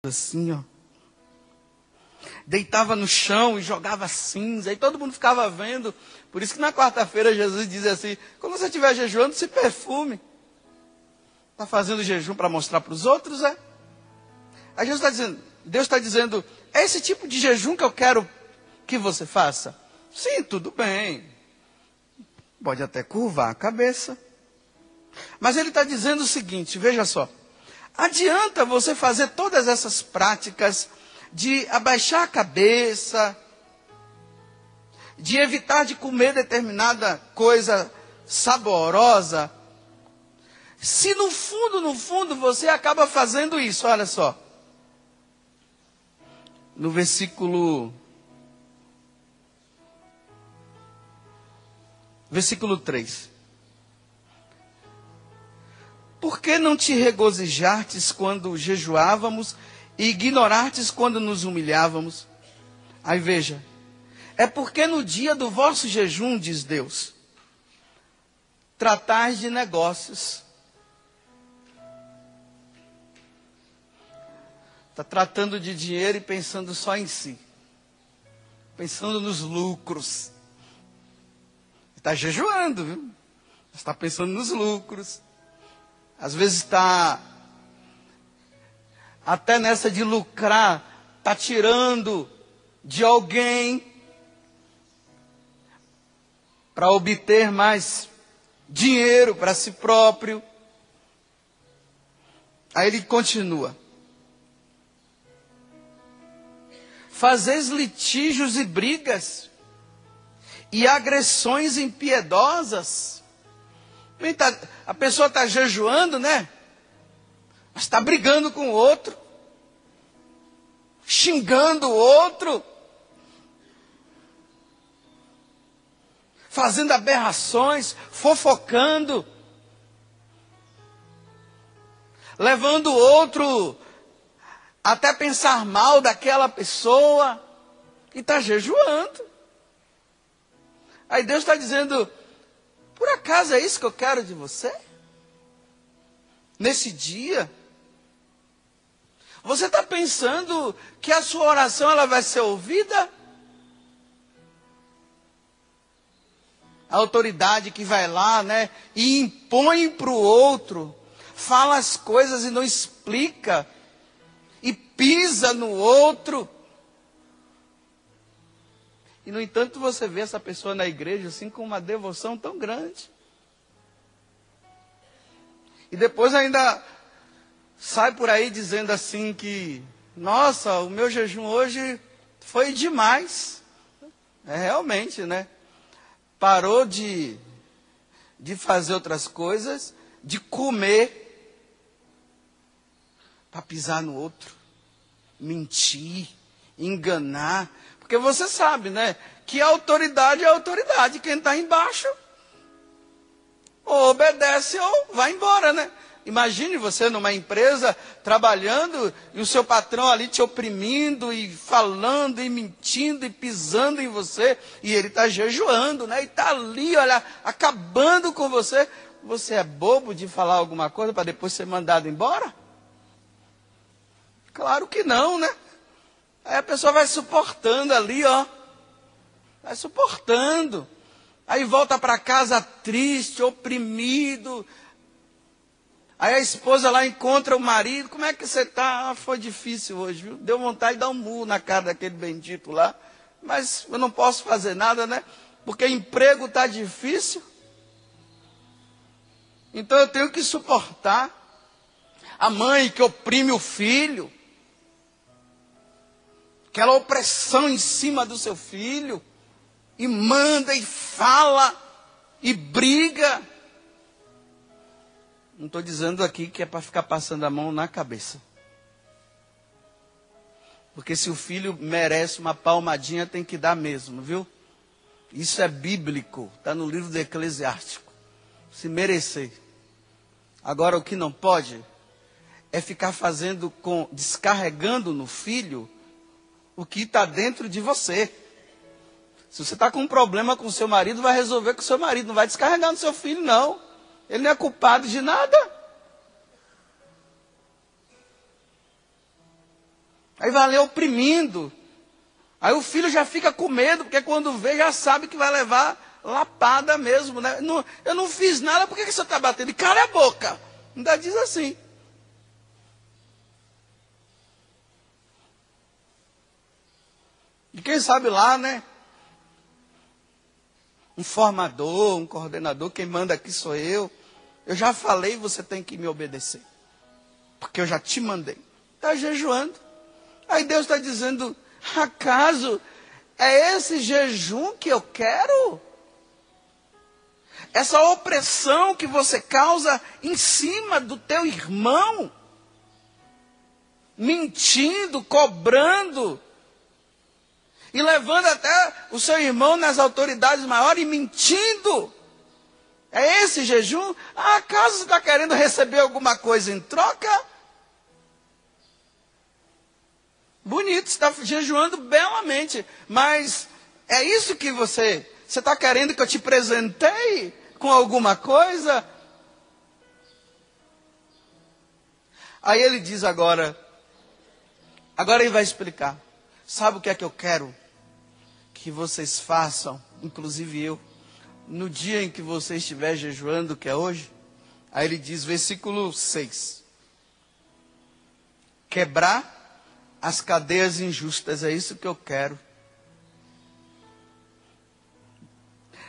assim, ó. Deitava no chão e jogava cinza, e todo mundo ficava vendo. Por isso que na quarta-feira Jesus diz assim: quando você estiver jejuando, se perfume. Está fazendo jejum para mostrar para os outros, é? Aí Jesus está dizendo, Deus está dizendo, é esse tipo de jejum que eu quero que você faça? Sim, tudo bem. Pode até curvar a cabeça. Mas ele está dizendo o seguinte, veja só. Adianta você fazer todas essas práticas de abaixar a cabeça, de evitar de comer determinada coisa saborosa, se no fundo você acaba fazendo isso. Olha só. No versículo 3. Por que não te regozijartes quando jejuávamos e ignorartes quando nos humilhávamos? Aí veja, é porque no dia do vosso jejum, diz Deus, tratais de negócios. Está tratando de dinheiro e pensando só em si. Pensando nos lucros. Está jejuando, viu? Está pensando nos lucros. Às vezes está até nessa de lucrar, está tirando de alguém para obter mais dinheiro para si próprio. Aí ele continua. Fazeis litígios e brigas e agressões impiedosas. A pessoa está jejuando, né? Mas está brigando com o outro, xingando o outro, fazendo aberrações, fofocando, levando o outro até pensar mal daquela pessoa, e está jejuando. Aí Deus está dizendo, por acaso é isso que eu quero de você? Nesse dia? Você está pensando que a sua oração ela vai ser ouvida? A autoridade que vai lá, né, e impõe para o outro, fala as coisas e não explica, e pisa no outro. E no entanto você vê essa pessoa na igreja assim com uma devoção tão grande. E depois ainda sai por aí dizendo assim que, nossa, o meu jejum hoje foi demais. É realmente, né? Parou de fazer outras coisas, de comer, para pisar no outro, mentir, enganar. Porque você sabe, né? Que a autoridade é a autoridade. Quem está embaixo, ou obedece ou vai embora, né? Imagine você numa empresa trabalhando e o seu patrão ali te oprimindo e falando e mentindo e pisando em você. E ele está jejuando, né? E está ali, olha, acabando com você. Você é bobo de falar alguma coisa para depois ser mandado embora? Claro que não, né? Aí a pessoa vai suportando ali, ó. Vai suportando. Aí volta para casa triste, oprimido. Aí a esposa lá encontra o marido. Como é que você está? Ah, foi difícil hoje, viu? Deu vontade de dar um murro na cara daquele bendito lá. Mas eu não posso fazer nada, né? Porque emprego está difícil. Então eu tenho que suportar. A mãe que oprime o filho. Aquela opressão em cima do seu filho. E manda e fala. E briga. Não estou dizendo aqui que é para ficar passando a mão na cabeça. Porque se o filho merece uma palmadinha, tem que dar mesmo, viu? Isso é bíblico. Está no livro do Eclesiástico. Se merecer. Agora o que não pode é ficar descarregando no filho o que está dentro de você. Se você está com um problema com o seu marido, vai resolver com o seu marido. Não vai descarregar no seu filho, não. Ele não é culpado de nada. Aí vai ali oprimindo. Aí o filho já fica com medo, porque quando vê já sabe que vai levar lapada mesmo, né? Não, eu não fiz nada, por que você está batendo? E cala a boca. Ainda diz assim. E quem sabe lá, né? Um formador, um coordenador, quem manda aqui sou eu. Eu já falei, você tem que me obedecer. Porque eu já te mandei. Está jejuando. Aí Deus está dizendo, acaso é esse jejum que eu quero? Essa opressão que você causa em cima do teu irmão? Mentindo, cobrando. E levando até o seu irmão nas autoridades maiores e mentindo. É esse jejum? Acaso você está querendo receber alguma coisa em troca? Bonito, está jejuando belamente. Mas é isso que você está querendo que eu te presenteie com alguma coisa? Aí ele diz agora ele vai explicar. Sabe o que é que eu quero? Que vocês façam, inclusive eu, no dia em que você estiver jejuando, que é hoje. Aí ele diz, versículo 6. Quebrar as cadeias injustas, é isso que eu quero.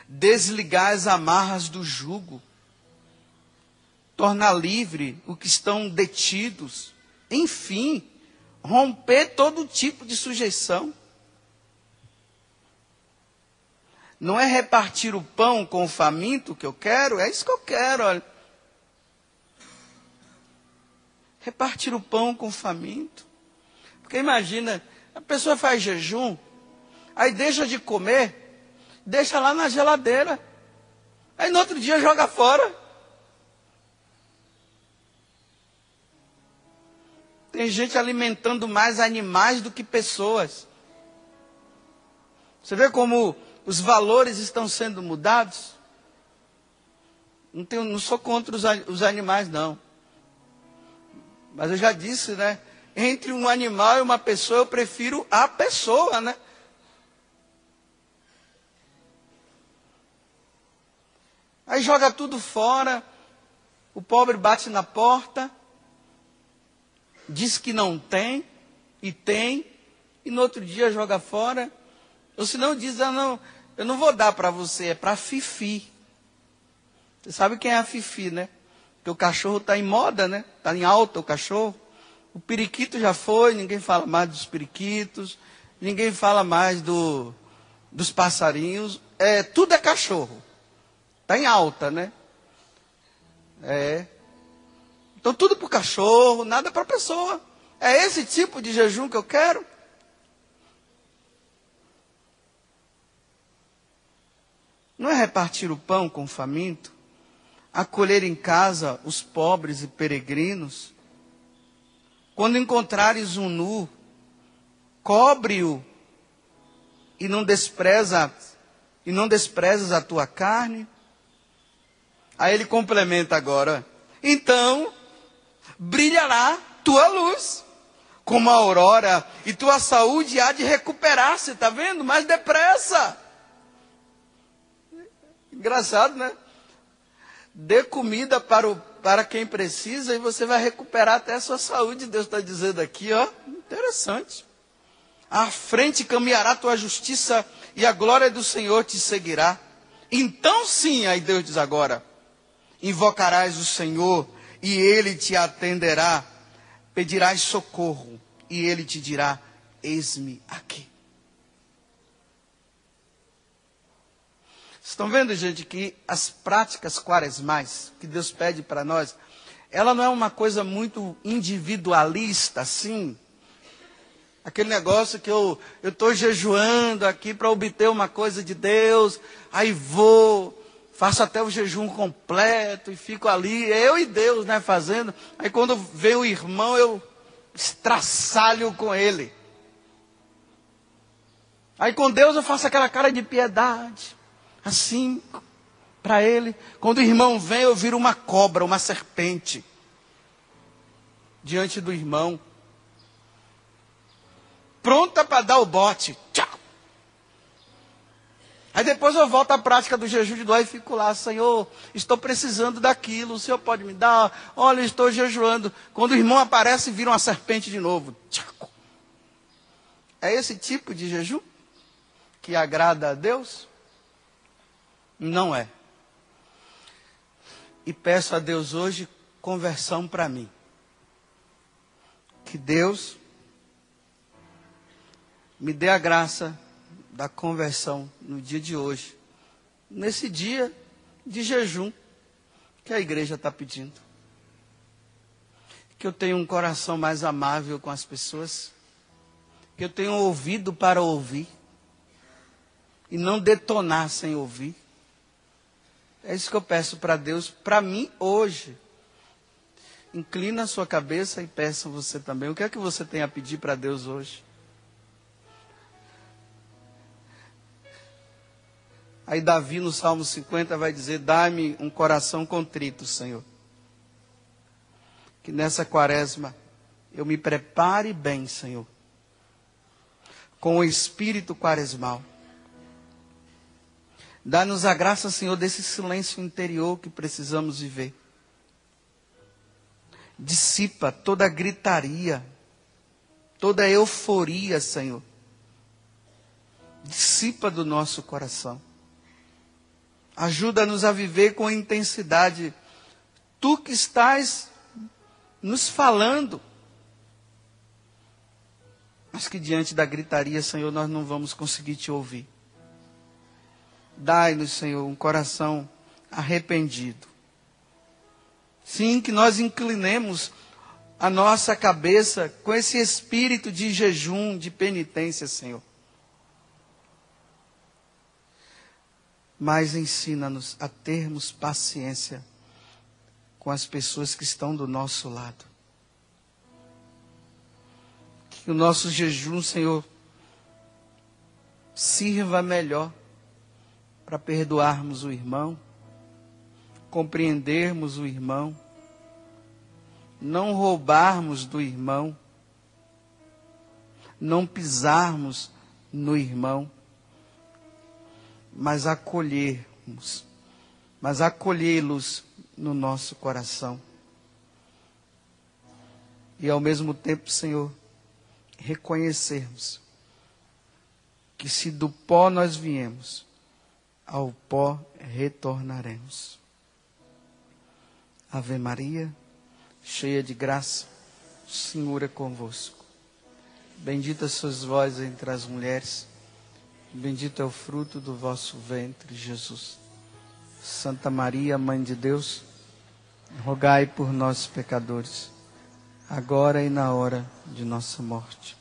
Desligar as amarras do jugo. Tornar livre o que estão detidos. Enfim, romper todo tipo de sujeição. Não é repartir o pão com o faminto que eu quero, é isso que eu quero, olha. Repartir o pão com o faminto. Porque imagina, a pessoa faz jejum, aí deixa de comer, deixa lá na geladeira. Aí no outro dia joga fora. Tem gente alimentando mais animais do que pessoas. Você vê como os valores estão sendo mudados? Não sou contra os animais, não. Mas eu já disse, né? Entre um animal e uma pessoa, eu prefiro a pessoa, né? Aí joga tudo fora. O pobre bate na porta. Diz que não tem. E tem. E no outro dia joga fora. Ou se não diz, não, eu não vou dar para você, é para Fifi. Você sabe quem é a Fifi, né? Porque o cachorro está em moda, né? Está em alta o cachorro. O periquito já foi, ninguém fala mais dos periquitos. Ninguém fala mais dos passarinhos. Tudo é cachorro. Está em alta, né? Então tudo para o cachorro, nada para a pessoa. É esse tipo de jejum que eu quero? Não é repartir o pão com o faminto? Acolher em casa os pobres e peregrinos? Quando encontrares um nu, cobre-o e não desprezas a tua carne? Aí ele complementa agora. Então, brilhará tua luz como a aurora e tua saúde há de recuperar-se, está vendo? Mais depressa. Engraçado, né? Dê comida para quem precisa e você vai recuperar até a sua saúde. Deus está dizendo aqui, ó. Interessante. À frente caminhará a tua justiça e a glória do Senhor te seguirá. Então sim, aí Deus diz agora, invocarás o Senhor e Ele te atenderá. Pedirás socorro e Ele te dirá, eis-me aqui. Estão vendo, gente, que as práticas quaresmais que Deus pede para nós, ela não é uma coisa muito individualista, assim. Aquele negócio que eu estou jejuando aqui para obter uma coisa de Deus, aí faço até o jejum completo e fico ali, eu e Deus, né, fazendo. Aí quando vem o irmão, eu estraçalho com ele. Aí com Deus eu faço aquela cara de piedade. Assim, para ele. Quando o irmão vem, eu viro uma cobra, uma serpente. Diante do irmão. pronta para dar o bote. Tchau. Aí depois eu volto à prática do jejum de doar e fico lá, Senhor, estou precisando daquilo, o Senhor pode me dar? Olha, estou jejuando. Quando o irmão aparece, vira uma serpente de novo. Tchau. É esse tipo de jejum que agrada a Deus? Não é. E peço a Deus hoje conversão para mim. Que Deus me dê a graça da conversão no dia de hoje. Nesse dia de jejum que a igreja está pedindo. Que eu tenha um coração mais amável com as pessoas. Que eu tenha um ouvido para ouvir. E não detonar sem ouvir. É isso que eu peço para Deus, para mim hoje. Inclina a sua cabeça e peça você também. O que é que você tem a pedir para Deus hoje? Aí Davi no Salmo 50 vai dizer, dá-me um coração contrito, Senhor. Que nessa quaresma eu me prepare bem, Senhor. Com o espírito quaresmal. Dá-nos a graça, Senhor, desse silêncio interior que precisamos viver. Dissipa toda a gritaria, toda a euforia, Senhor. Dissipa do nosso coração. Ajuda-nos a viver com intensidade. Tu que estás nos falando. Mas que diante da gritaria, Senhor, nós não vamos conseguir te ouvir. Dai-nos, Senhor, um coração arrependido. Sim, que nós inclinemos a nossa cabeça com esse espírito de jejum, de penitência, Senhor. Mas ensina-nos a termos paciência com as pessoas que estão do nosso lado. Que o nosso jejum, Senhor, sirva melhor para perdoarmos o irmão, compreendermos o irmão, não roubarmos do irmão, não pisarmos no irmão, mas acolhê-los no nosso coração. E ao mesmo tempo, Senhor, reconhecermos que se do pó nós viemos, ao pó retornaremos. Ave Maria, cheia de graça, o Senhor é convosco. Bendita sois vós entre as mulheres, bendito é o fruto do vosso ventre, Jesus. Santa Maria, Mãe de Deus, rogai por nós, pecadores, agora e na hora de nossa morte.